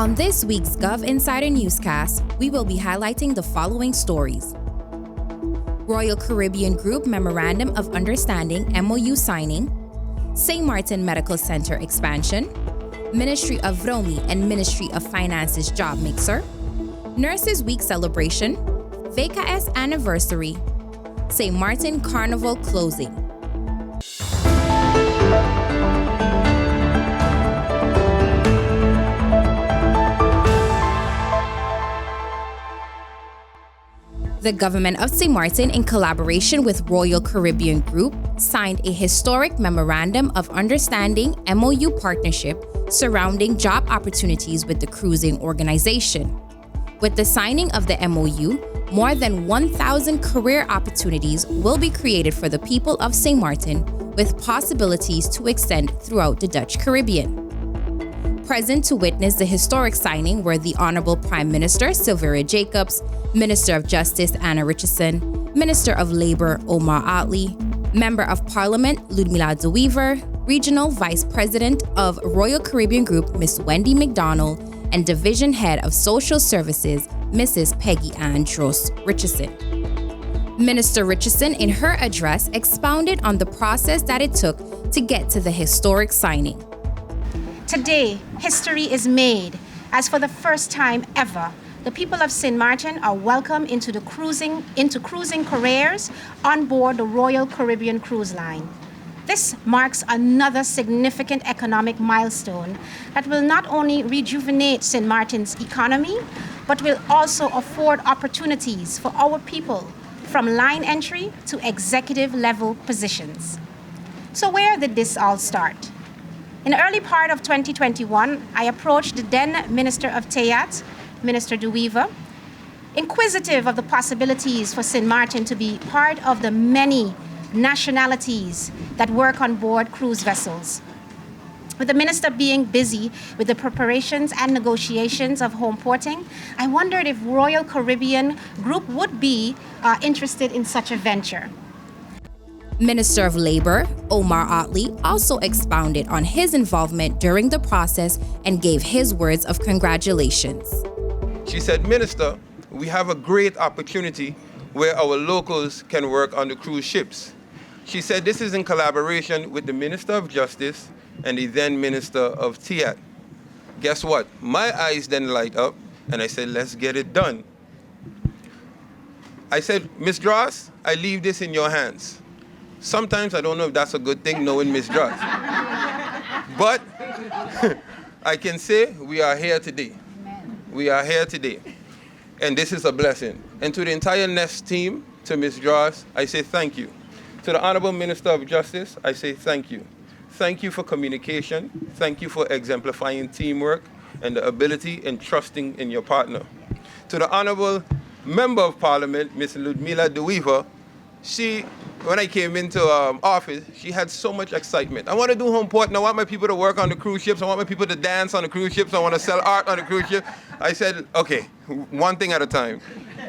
On this week's Gov Insider Newscast, we will be highlighting the following stories. Royal Caribbean Group Memorandum of Understanding MOU signing, St. Martin Medical Center expansion, Ministry of Vromi and Ministry of Finance's job mixer, Nurses Week celebration, VKS anniversary, St. Martin Carnival closing. The government of St. Martin, in collaboration with Royal Caribbean Group, signed a historic Memorandum of Understanding MOU partnership surrounding job opportunities with the cruising organization. With the signing of the MOU, more than 1,000 career opportunities will be created for the people of St. Martin, with possibilities to extend throughout the Dutch Caribbean. Present to witness the historic signing were the Honorable Prime Minister Sylvia Jacobs, Minister of Justice Anna Richardson, Minister of Labor Omar Atley, Member of Parliament Ludmila De Wever, Regional Vice President of Royal Caribbean Group Miss Wendy McDonald, and Division Head of Social Services Mrs. Peggy Ann Drost Richardson. Minister Richardson, in her address, expounded on the process that it took to get to the historic signing. Today, history is made, as for the first time ever, the people of St. Martin are welcome into cruising careers on board the Royal Caribbean Cruise Line. This marks another significant economic milestone that will not only rejuvenate St. Martin's economy, but will also afford opportunities for our people from line entry to executive level positions. So where did this all start? In the early part of 2021, I approached the then Minister of TEAT, Minister De Wever, inquisitive of the possibilities for St. Martin to be part of the many nationalities that work on board cruise vessels. With the minister being busy with the preparations and negotiations of home porting, I wondered if Royal Caribbean Group would be interested in such a venture. Minister of Labor, Omar Atley, also expounded on his involvement during the process and gave his words of congratulations. She said, Minister, we have a great opportunity where our locals can work on the cruise ships. She said this is in collaboration with the Minister of Justice and the then Minister of TEAT. Guess what? My eyes then light up and I said, let's get it done. I said, Ms. Dross, I leave this in your hands. Sometimes I don't know if that's a good thing, knowing Ms. Dross. But I can say we are here today. We are here today. And this is a blessing. And to the entire Nest team, to Ms. Dross, I say thank you. To the Honorable Minister of Justice, I say thank you. Thank you for communication. Thank you for exemplifying teamwork and the ability and trusting in your partner. To the Honorable Member of Parliament, Ms. Ludmila De Wever, when I came into office, she had so much excitement. I want to do home porting. I want my people to work on the cruise ships. I want my people to dance on the cruise ships. I want to sell art on the cruise ship. I said, okay, one thing at a time.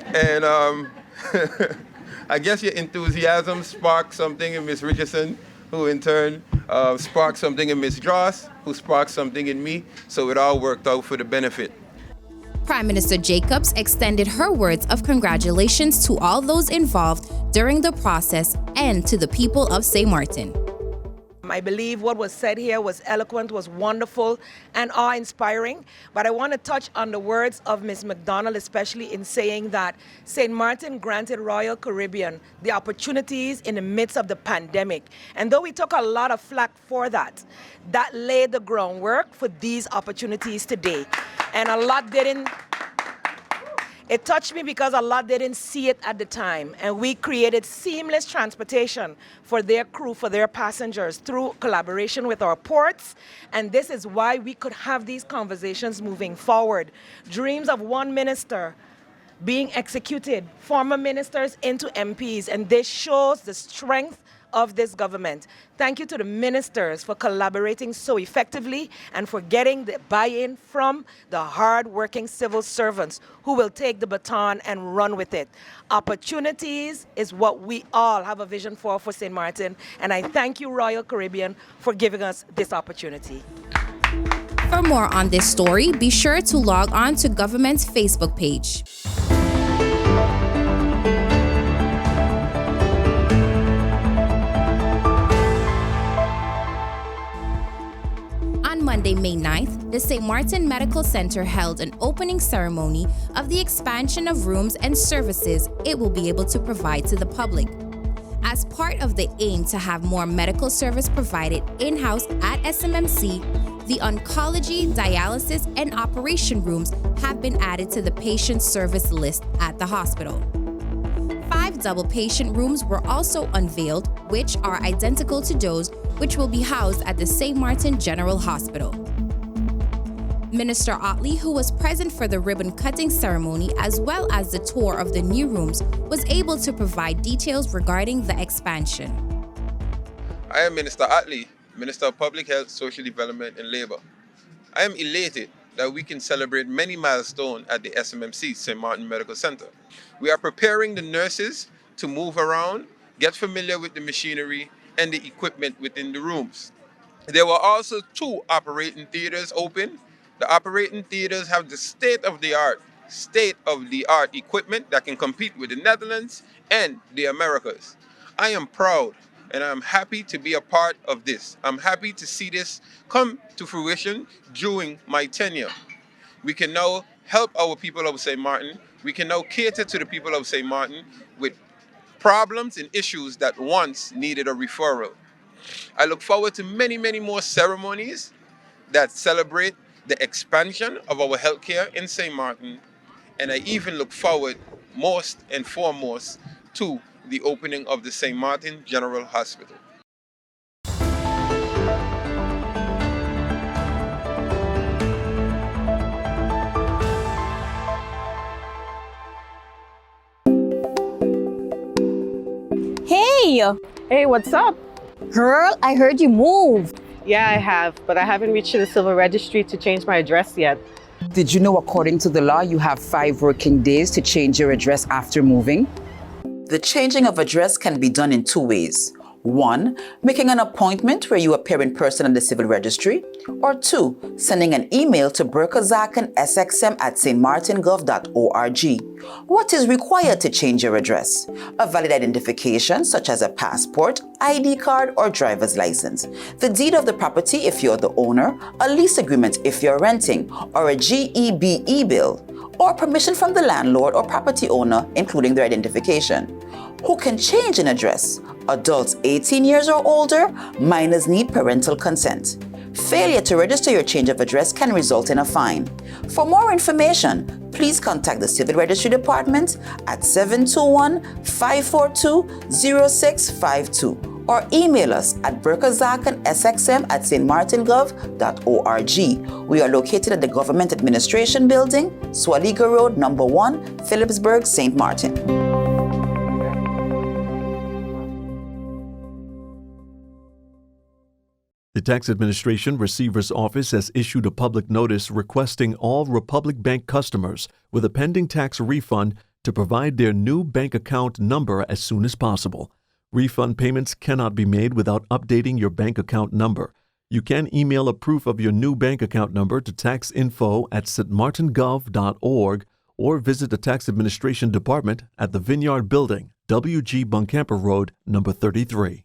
And I guess your enthusiasm sparked something in Ms. Richardson, who in turn sparked something in Ms. Dross, who sparked something in me. So it all worked out for the benefit. Prime Minister Jacobs extended her words of congratulations to all those involved during the process and to the people of St. Martin. I believe what was said here was eloquent, was wonderful, and awe-inspiring. But I want to touch on the words of Ms. McDonald, especially in saying that St. Martin granted Royal Caribbean the opportunities in the midst of the pandemic. And though we took a lot of flack for that, that laid the groundwork for these opportunities today. And a lot didn't. It touched me because a lot didn't see it at the time, and we created seamless transportation for their crew, for their passengers, through collaboration with our ports, and this is why we could have these conversations moving forward. Dreams of one minister being executed, former ministers into MPs, and this shows the strength of this government. Thank you to the ministers for collaborating so effectively and for getting the buy-in from the hard-working civil servants who will take the baton and run with it. Opportunities is what we all have a vision for St. Martin, and I thank you, Royal Caribbean, for giving us this opportunity. For more on this story, be sure to log on to government's Facebook page. On Monday, May 9th, the St. Martin Medical Center held an opening ceremony of the expansion of rooms and services it will be able to provide to the public. As part of the aim to have more medical service provided in-house at SMMC, the oncology, dialysis, and operation rooms have been added to the patient service list at the hospital. 5 double patient rooms were also unveiled, which are identical to those which will be housed at the St. Martin General Hospital. Minister Otley, who was present for the ribbon-cutting ceremony as well as the tour of the new rooms, was able to provide details regarding the expansion. I am Minister Otley, Minister of Public Health, Social Development and Labor. I am elated that we can celebrate many milestones at the SMMC, St. Martin Medical Center. We are preparing the nurses to move around, get familiar with the machinery and the equipment within the rooms. There were also 2 operating theaters open. The operating theaters have the state-of-the-art equipment that can compete with the Netherlands and the Americas. I am proud and I'm happy to be a part of this. I'm happy to see this come to fruition during my tenure. We can now help our people of St. Martin. We can now cater to the people of St. Martin with problems and issues that once needed a referral. I look forward to many, many more ceremonies that celebrate the expansion of our healthcare in St. Martin, and I even look forward most and foremost to the opening of the St. Martin General Hospital. Hey, what's up? Girl, I heard you moved. Yeah, I have, but I haven't reached the civil registry to change my address yet. Did you know according to the law, you have 5 working days to change your address after moving? The changing of address can be done in 2 ways. 1, making an appointment where you appear in person at the civil registry, or 2, sending an email to burkazaken@stmartingov.org. What is required to change your address? A valid identification such as a passport, ID card, or driver's license. The deed of the property if you're the owner, a lease agreement if you're renting, or a GEBE bill, or permission from the landlord or property owner, including their identification. Who can change an address? Adults 18 years or older, minors need parental consent. Failure to register your change of address can result in a fine. For more information, please contact the Civil Registry Department at 721-542-0652 or email us at burkazaken@stmartingov.org. We are located at the Government Administration Building, Swaliga Road, No. 1, Phillipsburg, St. Martin. The Tax Administration Receiver's Office has issued a public notice requesting all Republic Bank customers with a pending tax refund to provide their new bank account number as soon as possible. Refund payments cannot be made without updating your bank account number. You can email a proof of your new bank account number to taxinfo@stmartingov.org or visit the Tax Administration Department at the Vineyard Building, WG Buncamper Road, number 33.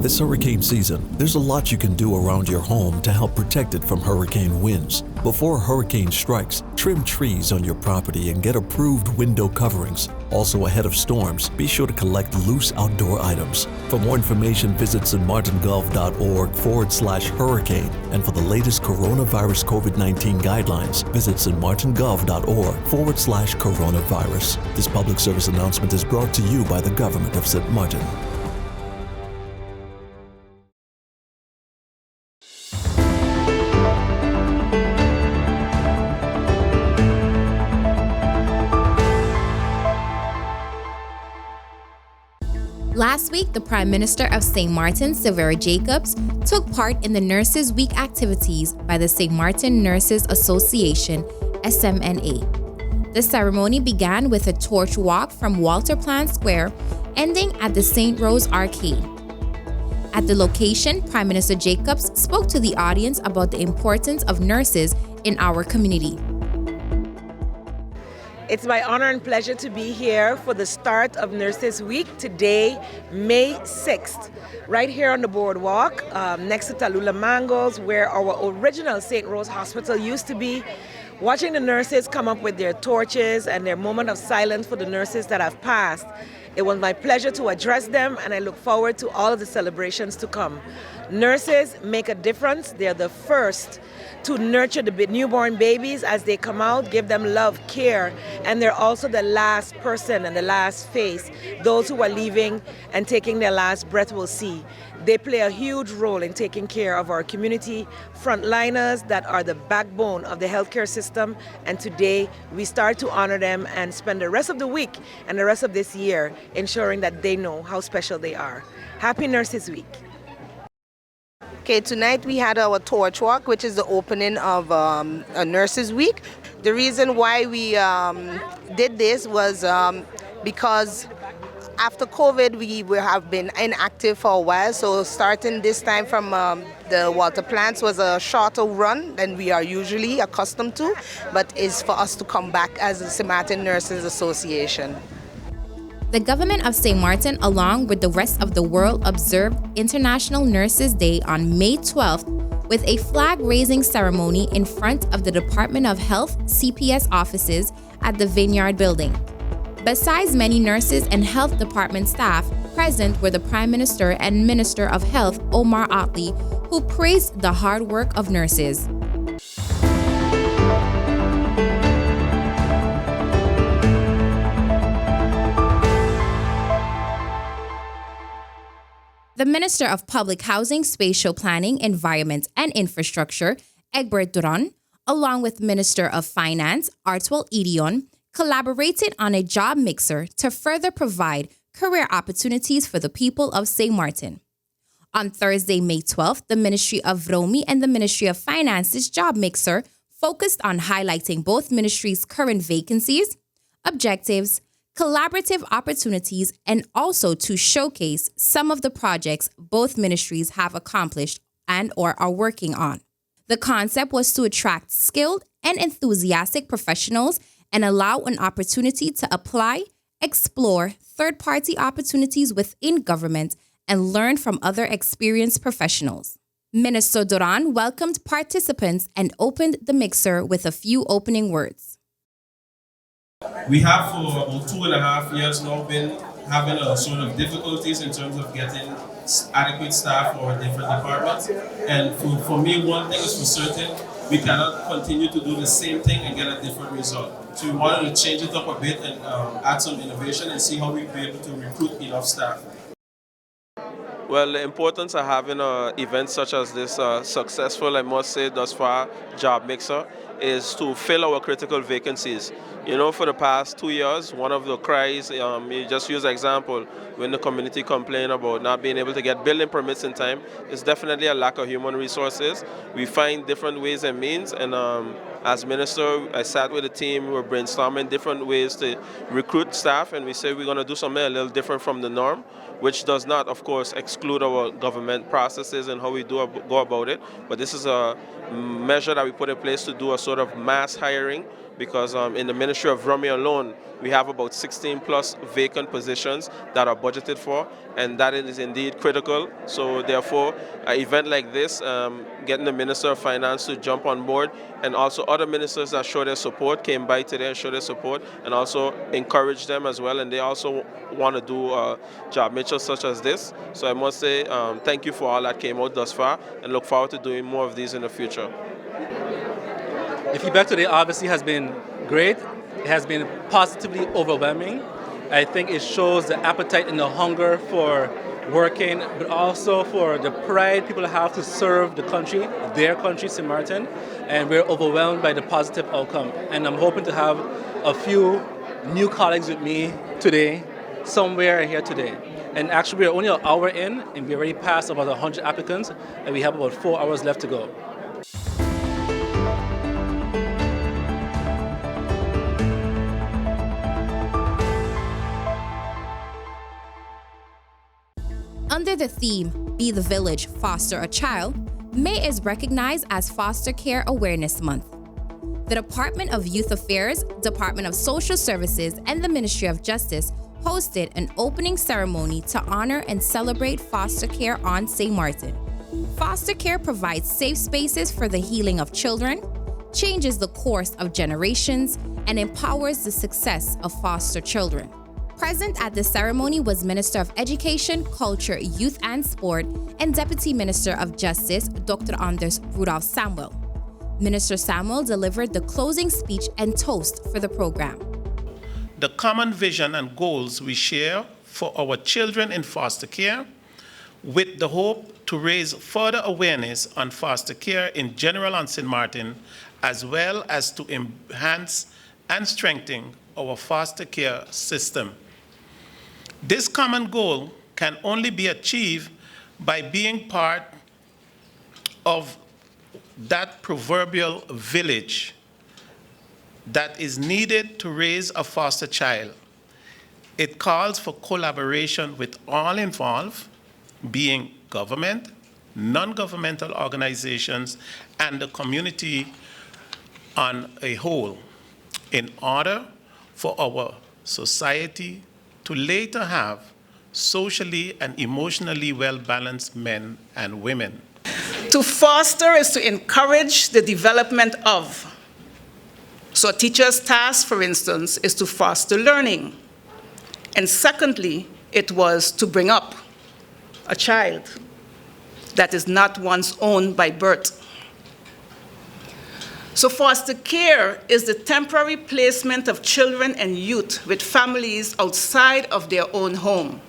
This hurricane season, there's a lot you can do around your home to help protect it from hurricane winds. Before a hurricane strikes, trim trees on your property and get approved window coverings. Also ahead of storms, be sure to collect loose outdoor items. For more information, visit stmartingov.org/hurricane. And for the latest coronavirus COVID-19 guidelines, visit stmartingov.org/coronavirus. This public service announcement is brought to you by the government of St. Martin. Last week, the Prime Minister of St. Martin, Severa Jacobs, took part in the Nurses Week activities by the St. Martin Nurses Association, SMNA. The ceremony began with a torch walk from Walter Plant Square, ending at the St. Rose Arcade. At the location, Prime Minister Jacobs spoke to the audience about the importance of nurses in our community. It's my honor and pleasure to be here for the start of Nurses Week today, May 6th, right here on the boardwalk next to Tallulah Mangoes, where our original St. Rose Hospital used to be. Watching the nurses come up with their torches and their moment of silence for the nurses that have passed, it was my pleasure to address them, and I look forward to all of the celebrations to come. Nurses make a difference. They're the first to nurture the newborn babies as they come out, give them love, care, and they're also the last person and the last face those who are leaving and taking their last breath will see. They play a huge role in taking care of our community, frontliners that are the backbone of the healthcare system, and today we start to honor them and spend the rest of the week and the rest of this year ensuring that they know how special they are. Happy Nurses Week. Okay, tonight we had our torch walk, which is the opening of a Nurses Week. The reason why we did this was because after COVID, we have been inactive for a while. So starting this time from the water plants was a shorter run than we are usually accustomed to, but is for us to come back as the St. Martin Nurses Association. The government of St. Martin, along with the rest of the world, observed International Nurses Day on May 12th with a flag-raising ceremony in front of the Department of Health CPS offices at the Vineyard Building. Besides many nurses and health department staff, present were the Prime Minister and Minister of Health, Omar Otley, who praised the hard work of nurses. The Minister of Public Housing, Spatial Planning, Environment and Infrastructure, Egbert Duran, along with Minister of Finance, Artwell Edion, collaborated on a job mixer to further provide career opportunities for the people of St. Martin. On Thursday, May 12th, the Ministry of Vromi and the Ministry of Finance's job mixer focused on highlighting both ministries' current vacancies, objectives, collaborative opportunities, and also to showcase some of the projects both ministries have accomplished and or are working on. The concept was to attract skilled and enthusiastic professionals and allow an opportunity to apply, explore third-party opportunities within government, and learn from other experienced professionals. Minister Duran welcomed participants and opened the mixer with a few opening words. We have for about 2.5 years now been having a sort of difficulties in terms of getting adequate staff for different departments. And for me, one thing is for certain, we cannot continue to do the same thing and get a different result. So we wanted to change it up a bit and add some innovation and see how we'll be able to recruit enough staff. Well, the importance of having events such as this successful, I must say, thus far, job mixer, is to fill our critical vacancies. You know, for the past 2 years, one of the cries, you just use an example, when the community complained about not being able to get building permits in time, is definitely a lack of human resources. We find different ways and means, and as minister, I sat with the team, we were brainstorming different ways to recruit staff, and we said we're going to do something a little different from the norm, which does not, of course, exclude our government processes and how we go about it. But this is a measure that we put in place to do a sort of mass hiring, because in the Ministry of Vromi alone, we have about 16 plus vacant positions that are budgeted for, and that is indeed critical. So therefore, an event like this, getting the Minister of Finance to jump on board, and also other ministers that show their support, came by today and showed their support, and also encourage them as well, and they also want to do job mixers such as this. So I must say thank you for all that came out thus far, and look forward to doing more of these in the future. The feedback today obviously has been great. It has been positively overwhelming. I think it shows the appetite and the hunger for working, but also for the pride people have to serve the country, their country, St. Martin, and we're overwhelmed by the positive outcome. And I'm hoping to have a few new colleagues with me today, somewhere here today. And actually, we're only an hour in, and we already passed about 100 applicants, and we have about 4 hours left to go. Under the theme, Be the Village, Foster a Child, May is recognized as Foster Care Awareness Month. The Department of Youth Affairs, Department of Social Services, and the Ministry of Justice hosted an opening ceremony to honor and celebrate foster care on St. Martin. Foster care provides safe spaces for the healing of children, changes the course of generations, and empowers the success of foster children. Present at the ceremony was Minister of Education, Culture, Youth and Sport, and Deputy Minister of Justice, Dr. Anders Rudolph Samuel. Minister Samuel delivered the closing speech and toast for the program. The common vision and goals we share for our children in foster care, with the hope to raise further awareness on foster care in general on St. Martin, as well as to enhance and strengthen our foster care system. This common goal can only be achieved by being part of that proverbial village that is needed to raise a foster child. It calls for collaboration with all involved, being government, non-governmental organizations, and the community on a whole, in order for our society to later have socially and emotionally well-balanced men and women. To foster is to encourage the development of. So a teacher's task, for instance, is to foster learning. And secondly, it was to bring up a child that is not one's own by birth. So foster care is the temporary placement of children and youth with families outside of their own home.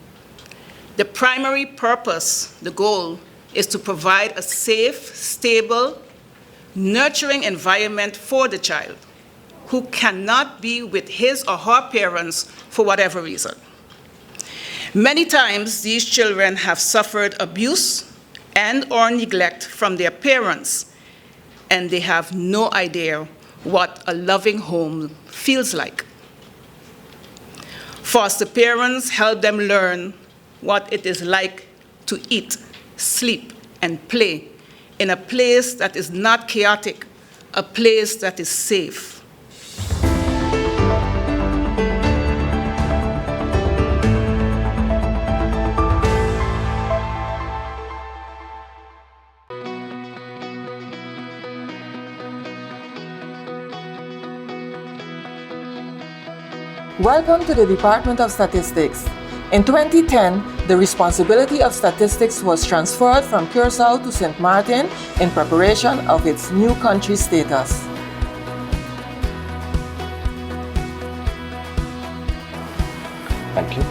The primary purpose, the goal, is to provide a safe, stable, nurturing environment for the child who cannot be with his or her parents for whatever reason. Many times, these children have suffered abuse and/or neglect from their parents, and they have no idea what a loving home feels like. Foster parents help them learn what it is like to eat, sleep, and play in a place that is not chaotic, a place that is safe. Welcome to the Department of Statistics. In 2010, the responsibility of statistics was transferred from Curaçao to St. Martin in preparation of its new country status. Thank you.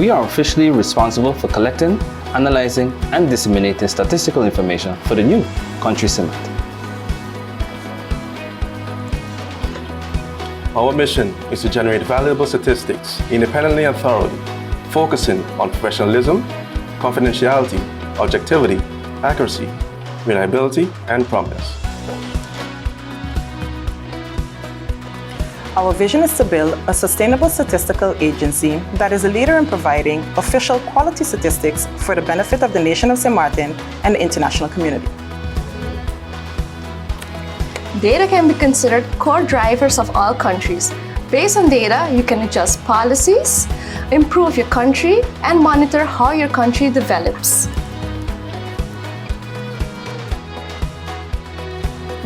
We are officially responsible for collecting, analyzing, and disseminating statistical information for the new country St. Martin. Our mission is to generate valuable statistics independently and thoroughly, focusing on professionalism, confidentiality, objectivity, accuracy, reliability, and promptness. Our vision is to build a sustainable statistical agency that is a leader in providing official quality statistics for the benefit of the nation of St. Martin and the international community. Data can be considered core drivers of all countries. Based on data, you can adjust policies, improve your country, and monitor how your country develops.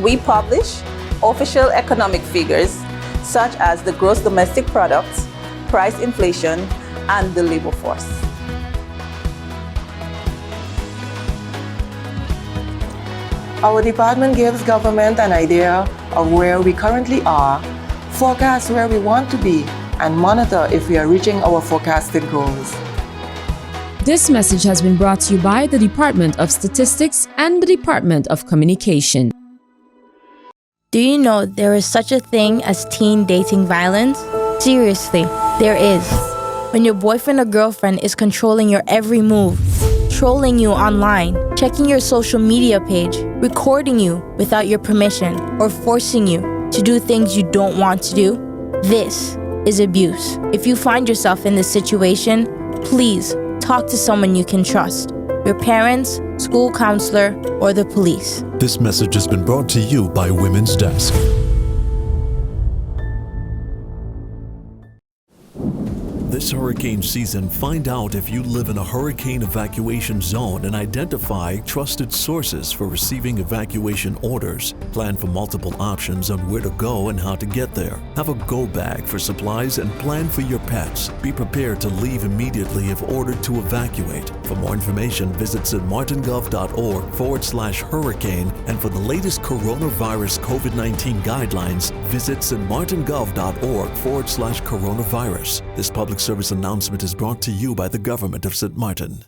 We publish official economic figures such as the gross domestic product, price inflation, and the labor force. Our department gives government an idea of where we currently are, forecast where we want to be, and monitor if we are reaching our forecasted goals. This message has been brought to you by the Department of Statistics and the Department of Communication. Do you know there is such a thing as teen dating violence? Seriously, there is. When your boyfriend or girlfriend is controlling your every move, trolling you online, checking your social media page, recording you without your permission, or forcing you to do things you don't want to do, this is abuse. If you find yourself in this situation, please talk to someone you can trust. Your parents, school counselor, or the police. This message has been brought to you by Women's Desk. This hurricane season, find out if you live in a hurricane evacuation zone and identify trusted sources for receiving evacuation orders. Plan for multiple options on where to go and how to get there. Have a go bag for supplies and plan for your pets. Be prepared to leave immediately if ordered to evacuate. For more information, visit stmartingov.org/hurricane, and for the latest coronavirus COVID-19 guidelines, visit stmartingov.org/coronavirus. This public service announcement is brought to you by the government of St. Martin.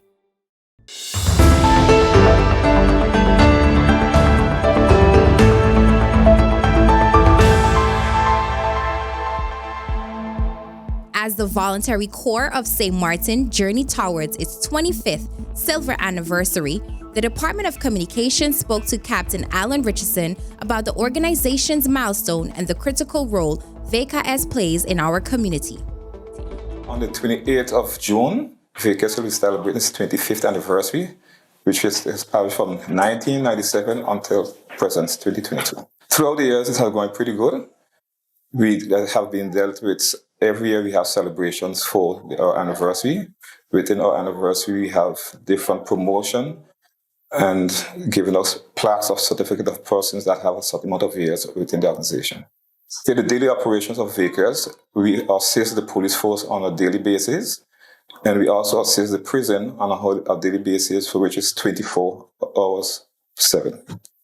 As the voluntary corps of St. Martin journey towards its 25th silver anniversary, the Department of Communications spoke to Captain Alan Richardson about the organization's milestone and the critical role VKS plays in our community. On the 28th of June, VKS will be celebrating its 25th anniversary, which is established from 1997 until present, 2022. Throughout the years, it has gone pretty good. We have been dealt with, every year we have celebrations for our anniversary. Within our anniversary, we have different promotion and giving us plaques of certificate of persons that have a certain amount of years within the organization. In the daily operations of VKS, we assist the police force on a daily basis, and we also assist the prison on a daily basis, for which is 24 hours, 7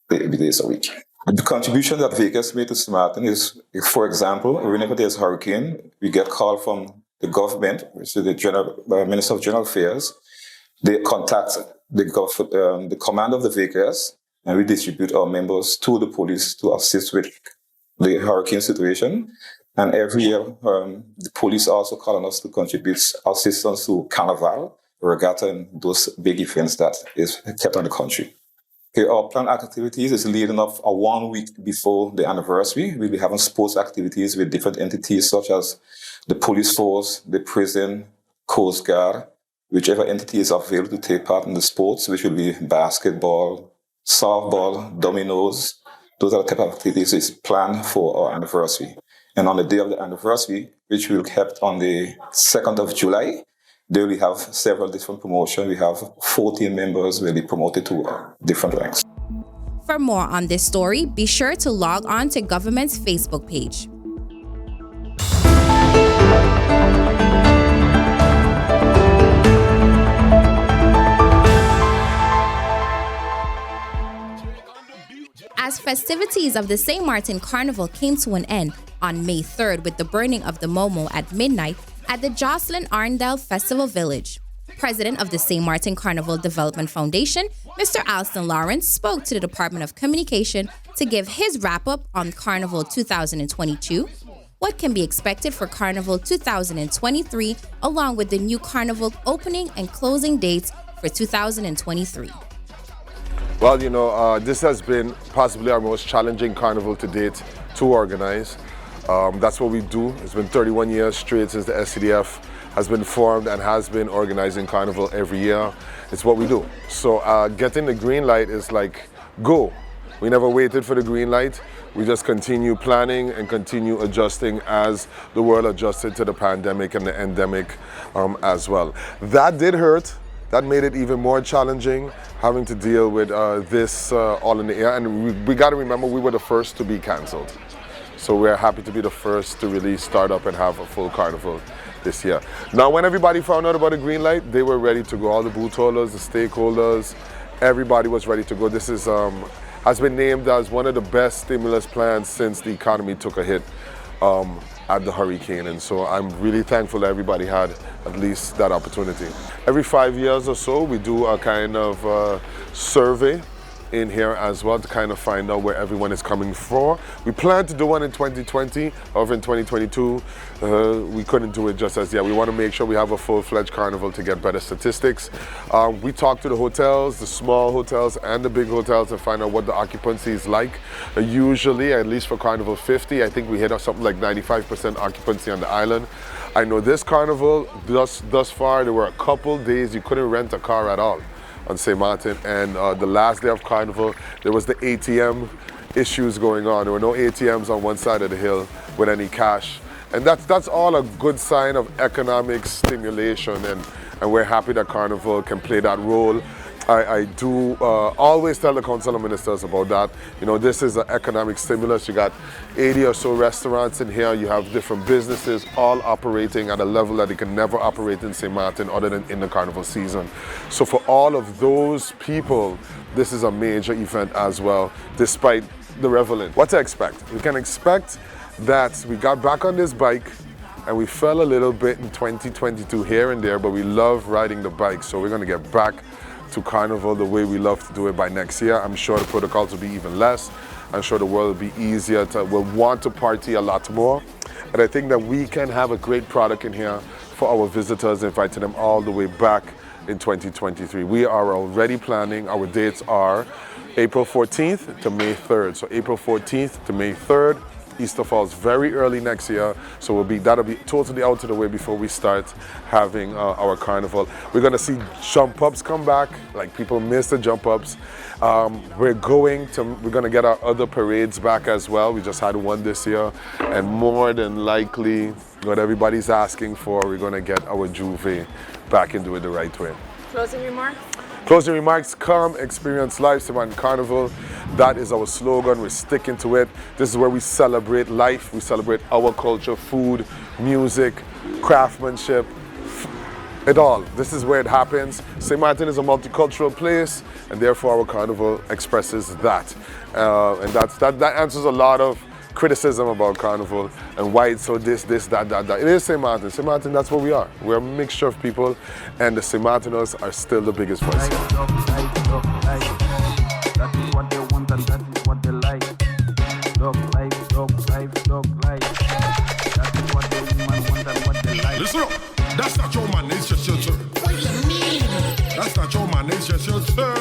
days a week. The contribution that VKS made to St. Martin is, for example, whenever there's a hurricane, we get call from the government, which is the Minister of General Affairs. They contact the command of the VKS, and we distribute our members to the police to assist with the hurricane situation. And every year, the police also call on us to contribute assistance to Carnival, Regatta, and those big events that is kept on the country. Okay, our planned activities is leading up 1 week before the anniversary. We'll be having sports activities with different entities such as the police force, the prison, Coast Guard, whichever entity is available to take part in the sports, which will be basketball, softball, dominoes. Those are the type of activities is planned for our anniversary. And on the day of the anniversary, which will be kept on the 2nd of July, there we have several different promotions. We have 14 members will be promoted to different ranks. For more on this story, be sure to log on to government's Facebook page. As festivities of the St. Martin Carnival came to an end on May 3rd with the burning of the Momo at midnight at the Jocelyn Arndale Festival Village, President of the St. Martin Carnival Development Foundation, Mr. Alston Lawrence, spoke to the Department of Communication to give his wrap-up on Carnival 2022, what can be expected for Carnival 2023, along with the new Carnival opening and closing dates for 2023. Well, you know, this has been possibly our most challenging carnival to date to organize. That's what we do. It's been 31 years straight since the SCDF has been formed and has been organizing carnival every year. It's what we do. So getting the green light is like, go. We never waited for the green light. We just continue planning and continue adjusting as the world adjusted to the pandemic and the endemic as well. That did hurt. That made it even more challenging, having to deal with this all in the air. And we got to remember, we were the first to be canceled. So we're happy to be the first to really start up and have a full carnival this year. Now, when everybody found out about the green light, they were ready to go. All the booth holders, the stakeholders, everybody was ready to go. This is has been named as one of the best stimulus plans since the economy took a hit at the hurricane. And so I'm really thankful that everybody had at least that opportunity. Every 5 years or so, we do a kind of survey in here as well to kind of find out where everyone is coming from. We plan to do one in 2020, however in 2022 we couldn't do it just as yet. We want to make sure we have a full-fledged carnival to get better statistics. We talked to the hotels, the small hotels and the big hotels, to find out what the occupancy is like. Usually, at least for Carnival 50, I think we hit something like 95% occupancy on the island. I know this carnival, thus far, there were a couple days you couldn't rent a car at all on St. Martin, and the last day of Carnival, there was the ATM issues going on. There were no ATMs on one side of the hill with any cash. And that's all a good sign of economic stimulation, and we're happy that Carnival can play that role. I do always tell the Council of Ministers about that. You know, this is an economic stimulus. You got 80 or so restaurants in here. You have different businesses all operating at a level that they can never operate in St. Martin other than in the carnival season. So for all of those people, this is a major event as well, despite the reveling. What to expect? We can expect that we got back on this bike and we fell a little bit in 2022 here and there, but we love riding the bike. So we're gonna get back to Carnival the way we love to do it by next year. I'm sure the protocols will be even less. I'm sure the world will be easier will want to party a lot more. And I think that we can have a great product in here for our visitors, inviting them all the way back in 2023. We are already planning. Our dates are April 14th to May 3rd. So April 14th to May 3rd. Easter falls very early next year, so that'll be totally out of the way before we start having our carnival. We're gonna see jump ups come back, like people miss the jump ups. We're gonna get our other parades back as well. We just had one this year, and more than likely, what everybody's asking for, we're gonna get our Juve back and do it the right way. Closing remarks? Closing remarks, come experience life, St. Martin Carnival. That is our slogan, we're sticking to it. This is where we celebrate life, we celebrate our culture, food, music, craftsmanship, it all. This is where it happens. St. Martin is a multicultural place, and therefore our carnival expresses that. And that answers a lot of criticism about Carnival and why it's so this, that. It is St. Martin. St. Martin, that's what we are. We're a mixture of people, and the St. Martiners are still the biggest voice. That is what they want and that is what they like. Dog life, dog life, dog life. That is what the woman want and what they like. Listen up, that's not your man, it's just your turn. What do you mean? That's not your man, it's just your turn.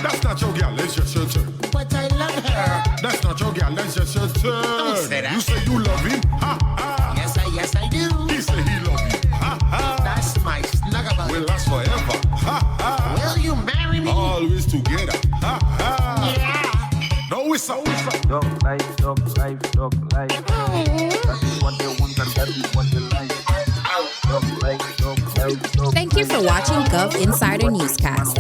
That's not your girl, it's just your turn. But I love her. That's not your girl, that's just your turn. Don't say that. You say you love him, ha ha. Yes I do. He say he love you, ha ha. That's my snuggle. We'll last forever, ha ha. Will you marry me? Always together, ha ha. Yeah. No, it's a dog life, dog life, dog life. That is what they want and that is what they like. Dog life, dog life, dog life. Thank you for watching Gov Insider Newscast.